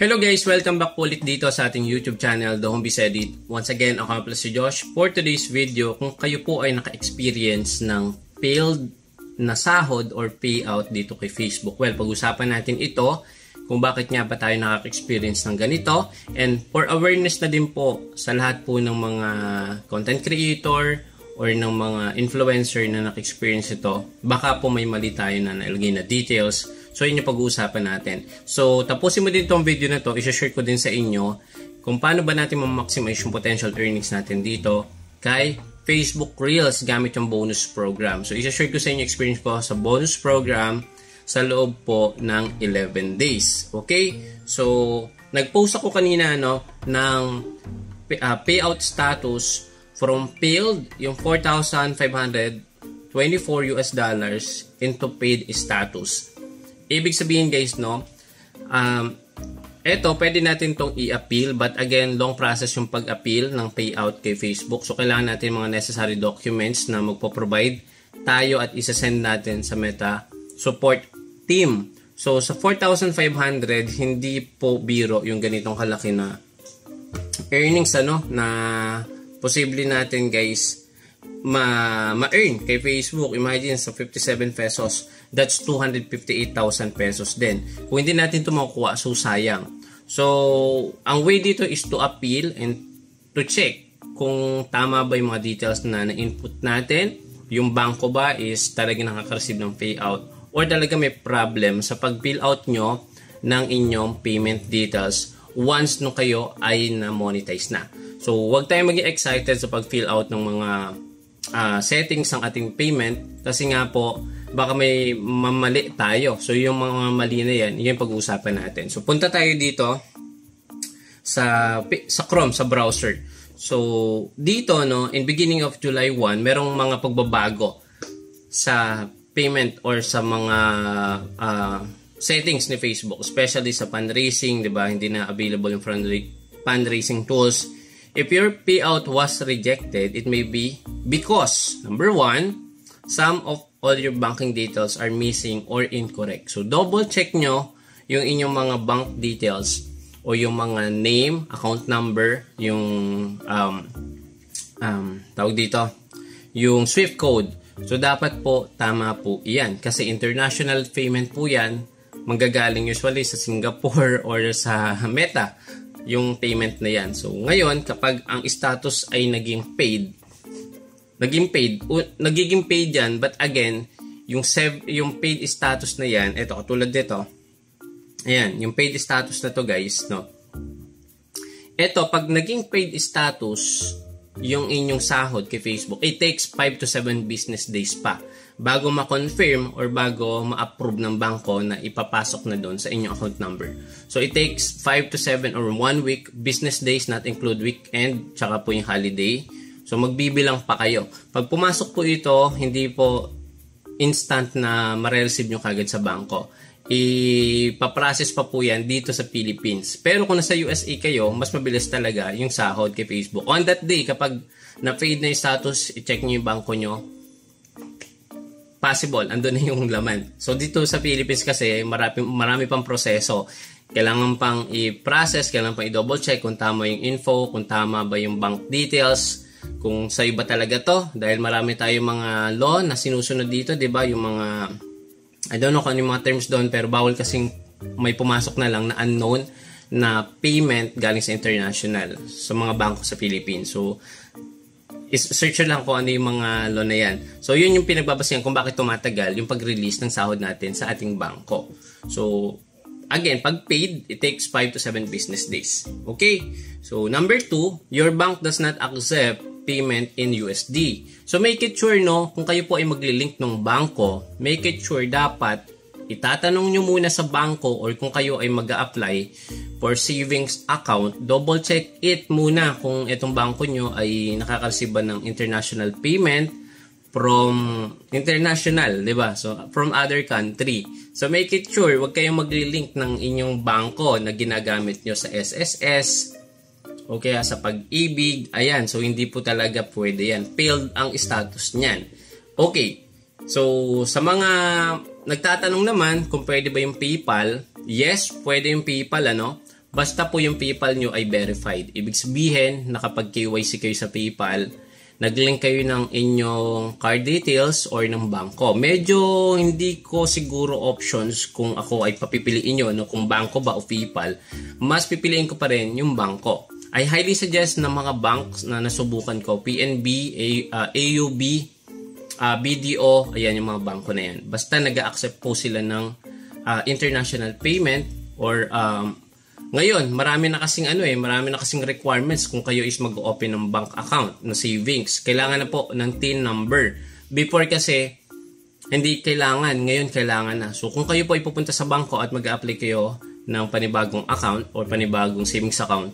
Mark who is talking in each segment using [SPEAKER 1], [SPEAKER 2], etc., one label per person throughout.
[SPEAKER 1] Hello guys! Welcome back po ulit dito sa ating YouTube channel, The Home Biz Edit. Once again, ako pala si Josh. For today's video, kung kayo po ay naka-experience ng failed na sahod or payout dito kay Facebook, well, pag-usapan natin ito kung bakit nga ba tayo nakaka-experience ng ganito. And for awareness na din po sa lahat po ng mga content creator or ng mga influencer na naka-experience ito, baka po may mali tayo na nalagay na details. So, yun yung pag-uusapan natin. So, tapusin mo din itong video na to. I-share ko din sa inyo kung paano ba natin ma-maximize yung potential earnings natin dito kay Facebook Reels gamit yung bonus program. So, i-share ko sa inyo experience ko sa bonus program sa loob po ng 11 days. Okay? So, nag-post ako kanina ng payout status from failed, yung $4,524 into paid status. Ibig sabihin guys, eto pwede natin tong i-appeal, but again, long process yung pag-appeal ng payout kay Facebook. So, kailangan natin mga necessary documents na magpo-provide tayo at isa-send natin sa Meta support team. So, sa 4,500, hindi po biro yung ganitong kalaki na earnings na posible natin guys ma-earn kay Facebook. Imagine sa 57 pesos, that's 258,000 pesos din. Kung hindi natin ito makukuha, so sayang. So, ang way dito is to appeal and to check kung tama ba yung mga details na na-input natin. Yung bangko ba is talaga nakaka-receive ng payout or talaga may problem sa pag-fill out nyo ng inyong payment details once nung kayo ay na-monetize na. So, huwag tayong maging excited sa pag-fill out ng mga settings ng ating payment kasi nga po baka may mamali tayo. So yung mga mali na yan, yung pag-uusapan natin. So punta tayo dito sa Chrome, sa browser. So dito in beginning of July 1, merong mga pagbabago sa payment or sa mga settings ni Facebook, especially sa fundraising, 'di ba? Hindi na available yung fundraising tools. If your payout was rejected, it may be because, number 1, some of all your banking details are missing or incorrect. So, double check nyo yung inyong mga bank details o yung mga name, account number, yung tawag dito, yung SWIFT code. So, dapat po tama po iyan. Kasi international payment po yan, manggagaling usually sa Singapore or sa Meta yung payment na yan. So, ngayon, kapag ang status ay naging paid yan, but again, yung paid status na yan, ito, katulad dito, ayan, yung paid status na to guys, ito, pag naging paid status, yung inyong sahod kay Facebook, it takes 5 to 7 business days pa bago ma-confirm or bago ma-approve ng bangko na ipapasok na doon sa inyong account number. So, it takes 5 to 7 or 1 week business days, not include weekend, tsaka po yung holiday. So, magbibilang pa kayo. Pag pumasok po ito, hindi po instant na ma-receive nyo kagad sa bangko. Ipaprocess pa po yan dito sa Philippines. Pero kung nasa USA kayo, mas mabilis talaga yung sahod kay Facebook. On that day, kapag na-fade na yung status, i-check nyo yung bangko nyo, possible, andun na yung laman. So, dito sa Philippines kasi, marami pang proseso. Kailangan pang i-process, kailangan pang i-double check kung tama yung info, kung tama ba yung bank details, kung sa iba talaga to. Dahil marami tayong mga law na sinusunod dito, di ba? Yung mga, I don't know kung ano yung mga terms doon, pero bawal kasing may pumasok na lang na unknown na payment galing sa international, sa mga bangko sa Philippines. So, search lang kung ano yung mga law na yan. So, yun yung pinagbabasihan kung bakit tumatagal yung pag-release ng sahod natin sa ating bangko. So, again, pag paid, it takes 5 to 7 business days. Okay? So, number 2, your bank does not accept payment in USD. So, make it sure, kung kayo po ay magli-link ng bangko, make it sure dapat itatanong nyo muna sa bangko or kung kayo ay mag-a-apply for savings account, double check it muna kung itong bangko nyo ay nakaka-receive ng international payment from international, di ba? So, from other country. So, make it sure, wag kayong magli-link ng inyong bangko na ginagamit nyo sa SSS o kaya sa Pag-ibig. Ayan, so hindi po talaga pwede yan. Failed ang status niyan. Okay, so sa mga nagtatanong naman kung pwede ba yung PayPal, yes, pwede yung PayPal, basta po yung PayPal nyo ay verified. Ibig sabihin, nakapag KYC kayo sa PayPal, nag-link kayo ng inyong card details or ng bangko. Medyo hindi ko siguro options kung ako ay papipiliin nyo, no, kung bangko ba o PayPal. Mas pipiliin ko pa rin yung bangko. I highly suggest na mga banks na nasubukan ko, PNB, AUB, BDO, ayan yung mga bangko na yan. Basta nag-accept po sila ng international payment or ngayon, marami na kasing requirements kung kayo is mag-open ng bank account na savings. Kailangan na po ng TIN number. Before kasi, hindi kailangan. Ngayon, kailangan na. So, kung kayo po ay pupunta sa bangko at mag-apply kayo ng panibagong account or panibagong savings account,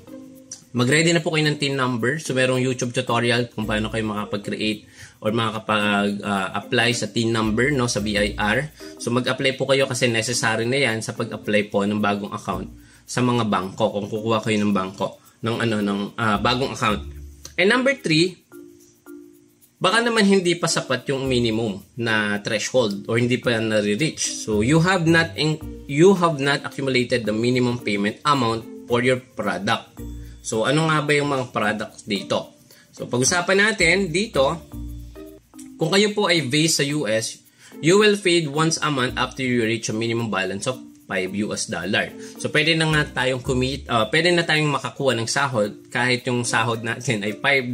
[SPEAKER 1] mag-ready na po kayo ng TIN number. So, merong YouTube tutorial kung paano kayo makapag-create or makapag-apply sa TIN number, no, sa BIR. So, mag-apply po kayo kasi necessary na yan sa pag-apply po ng bagong account sa mga bangko kung kukuha kayo ng bangko ng bagong account. And number 3, baka naman hindi pa sapat yung minimum na threshold or hindi pa na-reach. So you have not accumulated the minimum payment amount for your product. So ano nga ba yung mga products dito? So pag-usapan natin dito, kung kayo po ay based sa US, you will paid once a month after you reach a minimum balance of $5. So, pwede na nga tayong pwede na tayong makakuha ng sahod kahit yung sahod natin ay $5,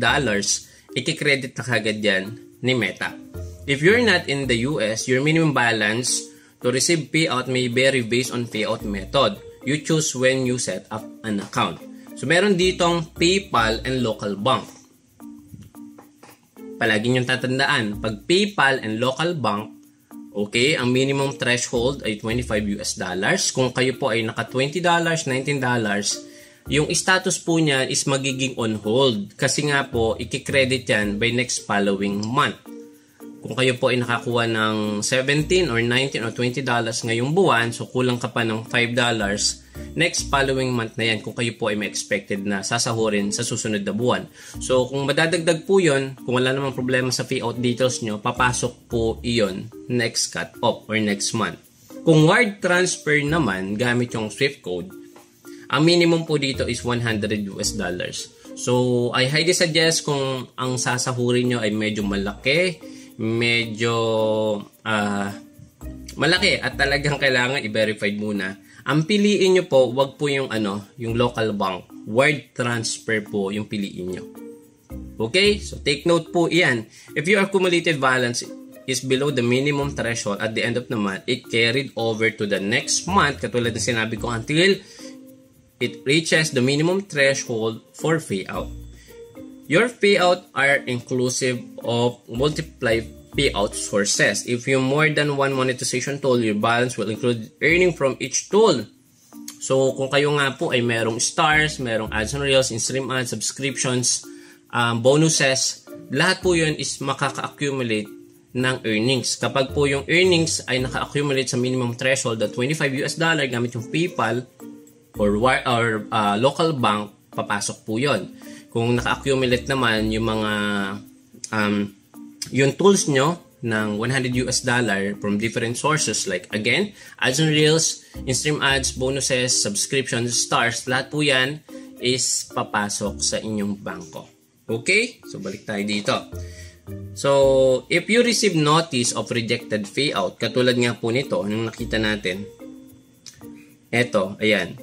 [SPEAKER 1] i-credit na kagad yan ni Meta. If you're not in the US, your minimum balance to receive payout may vary based on payout method you choose when you set up an account. So, meron ditong PayPal and local bank. Palagi niyong tatandaan, pag PayPal and local bank, okay, ang minimum threshold ay $25. Kung kayo po ay naka $20, $19, yung status po niyan is magiging on hold. Kasi nga po, i-credit yan by next following month. Kung kayo po ay nakakuha ng $17 or $19 or $20 ngayong buwan, so kulang ka pa ng $5, next following month na yan kung kayo po ay may expected na sasahurin sa susunod na buwan. So kung madadagdag po yun, kung wala namang problema sa payout details nyo, papasok po iyon next cut off or next month. Kung wire transfer naman gamit yung SWIFT code, ang minimum po dito is $100. So I highly suggest kung ang sasahurin nyo ay medyo malaki at talagang kailangan i-verified muna. Ang piliin nyo po, wag po yung yung local bank. Wire transfer po yung piliin nyo. Okay? So take note po iyan. If your accumulated balance is below the minimum threshold at the end of the month, it carried over to the next month, katulad ng sinabi ko, until it reaches the minimum threshold for payout. Your payout are inclusive of multiple payout sources. If you more than one monetization tool, your balance will include earning from each tool. So, kung kayo nga po ay merong stars, merong ads on reels, in-stream ads, subscriptions, bonuses, lahat po yun is makaka-accumulate ng earnings. Kapag po yung earnings ay naka-accumulate sa minimum threshold at $25 gamit yung PayPal or local bank, papasok po yun. Kung naka-accumulate naman yung mga yung tools nyo ng $100 from different sources like again, ads on reels, in-stream ads, bonuses, subscriptions, stars, lahat po yan is papasok sa inyong bangko. Okay? So balik tayo dito. So if you receive notice of rejected payout, katulad nga po nito, nung nakita natin, eto, ayan,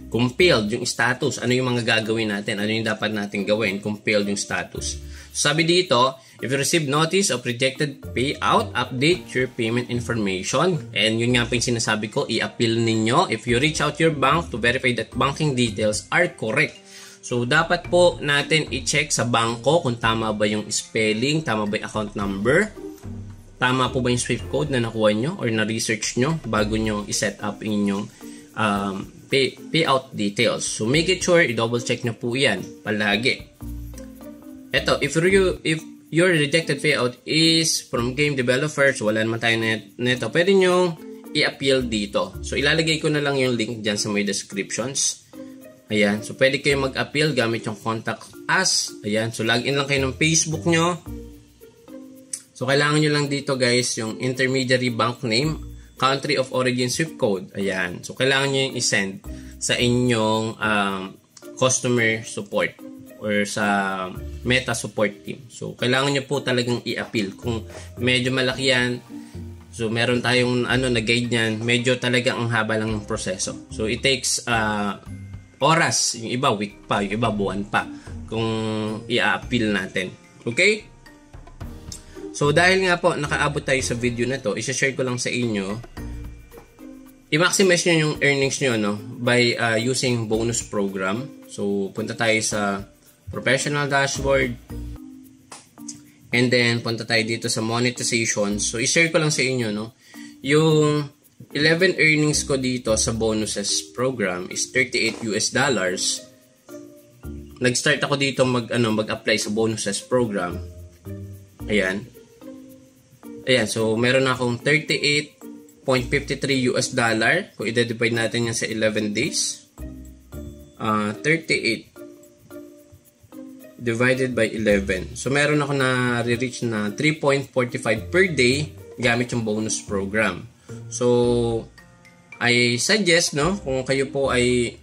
[SPEAKER 1] compiled yung status. Ano yung mga gagawin natin? Ano yung dapat natin gawin? Compiled yung status. Sabi dito, if you receive notice of rejected payout, update your payment information. And yun nga po yung sinasabi ko, i-appeal ninyo if you reach out your bank to verify that banking details are correct. So, dapat po natin i-check sa bangko kung tama ba yung spelling, tama ba yung account number, tama po ba yung SWIFT code na nakuha nyo or na-research nyo bago nyo i-set up inyong payout details. So, make it sure, i-double check nyo po yan palagi. Eto, if your rejected payout is from game developers, wala naman tayo neto, pwede nyo i-appeal dito. So, ilalagay ko na lang yung link dyan sa my descriptions. Ayan. So, pwede kayo mag-appeal gamit yung contact us. Ayan. So, login lang kayo ng Facebook nyo. So, kailangan nyo lang dito guys yung intermediary bank name, country of origin SWIFT code. Ayan. So, kailangan nyo yung i-send. sa inyong customer support or sa Meta support team. So, kailangan nyo po talagang i-appeal. Kung medyo malaki yan, so meron tayong na-guide niyan, medyo talagang ang haba lang ng proseso. So, it takes oras. Yung iba, week pa. Yung iba, buwan pa. Kung i-appeal natin. Okay? So, dahil nga po, nakaabot tayo sa video na to, isa-share ko lang sa inyo, i-maximize nyo yung earnings nyo, no? By using bonus program. So, punta tayo sa professional dashboard. And then, punta tayo dito sa monetization. So, i-share ko lang sa inyo, no? Yung 11 earnings ko dito sa bonuses program is $38 US. Nag-start ako dito mag-apply sa bonuses program. Ayan. Ayan, so meron akong $38.53 US. Kung i-divide natin yan sa 11 days. 38 divided by 11. So, meron ako na re-reach na 3.45 per day gamit yung bonus program. So, I suggest, no, kung kayo po ay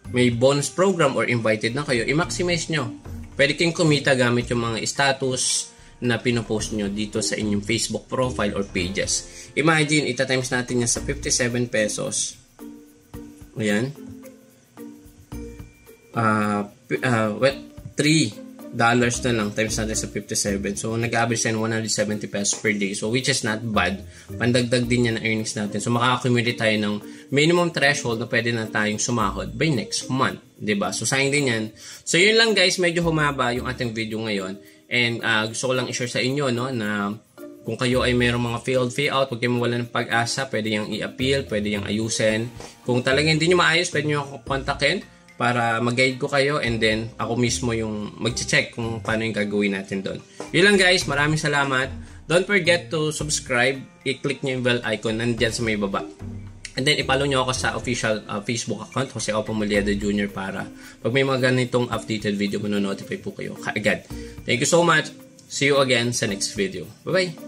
[SPEAKER 1] may bonus program or invited na kayo, i-maximize nyo. Pwede kayong kumita gamit yung mga status na pinopost nyo dito sa inyong Facebook profile or pages. Imagine, ita-times natin yan sa 57 pesos. Ayan. $3 na lang times natin sa 57. So, nag-average yan 170 pesos per day. So, which is not bad. Pandagdag din yan ang earnings natin. So, makaka-accumulate tayo ng minimum threshold na pwede na tayong sumahod by next month. Diba? So, sayang din yan. So, yun lang guys. Medyo humaba yung ating video ngayon. And gusto ko lang i-share sa inyo, no, na kung kayo ay mayroong mga failed payout, huwag kayo mawala ng pag-asa. Pwede yung i-appeal, pwede yung ayusin. Kung talagang hindi nyo maayos, pwede nyo ako kontakin para mag-guide ko kayo, and then ako mismo yung mag-check kung paano yung gagawin natin doon. Yun lang guys, maraming salamat. Don't forget to subscribe, i-click nyo yung bell icon nandyan sa may baba. And then i-follow nyo ako sa official Facebook account, Jose Opo Molleda Jr. para pag may mga ganitong updated video, manonotify po kayo kaagad. Thank you so much. See you again sa next video. Bye-bye!